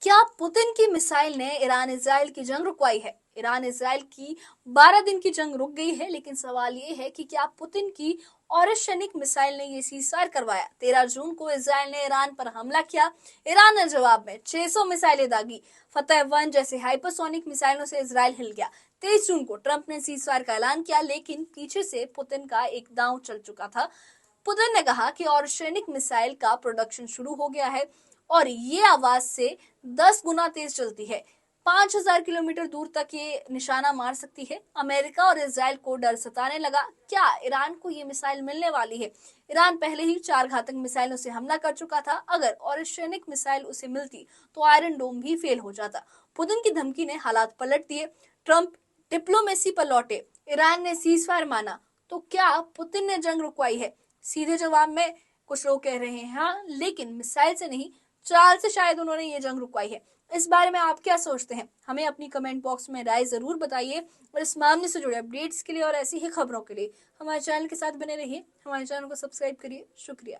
क्या पुतिन की मिसाइल ने ईरान इजराइल की जंग रुकवाई है? ईरान इजराइल की 12 दिन की जंग रुक गई है, लेकिन सवाल ये है कि क्या पुतिन की ऑरिशनिक मिसाइल ने ये सीजफायर करवाया? 13 जून को इजराइल ने ईरान पर हमला किया। ईरान ने जवाब में 600 मिसाइलें दागी। फतह 1 जैसे हाइपरसोनिक मिसाइलों से इजराइल हिल गया। 23 जून को ट्रंप ने सीजफायर का ऐलान किया, लेकिन पीछे से पुतिन का एक दांव चल चुका था। पुतिन ने कहा कि ऑरिशनिक मिसाइल का प्रोडक्शन शुरू हो गया है और ये आवाज से 10 गुना तेज चलती है। 5000 किलोमीटर दूर तक ये निशाना मार सकती है। अमेरिका और इजराइल को डर सताने लगा। क्या ईरान को ये मिसाइल मिलने वाली है? ईरान पहले ही 4 घातक मिसाइलों से हमला कर चुका था। अगर ऑरिशनिक मिसाइल उसे मिलती तो आयरन डोम भी फेल हो जाता। पुतिन की धमकी ने हालात पलट दिए। ट्रंप डिप्लोमेसी पर लौटे। ईरान ने सीजफायर माना। तो क्या पुतिन ने जंग रुकवाई है? सीधे जवाब में कुछ लोग कह रहे हैं हाँ, लेकिन मिसाइल से नहीं, चाल से शायद उन्होंने ये जंग रुकवाई है। इस बारे में आप क्या सोचते हैं? हमें अपनी कमेंट बॉक्स में राय जरूर बताइए और इस मामले से जुड़े अपडेट्स के लिए और ऐसी ही खबरों के लिए हमारे चैनल के साथ बने रहिए। हमारे चैनल को सब्सक्राइब करिए। शुक्रिया।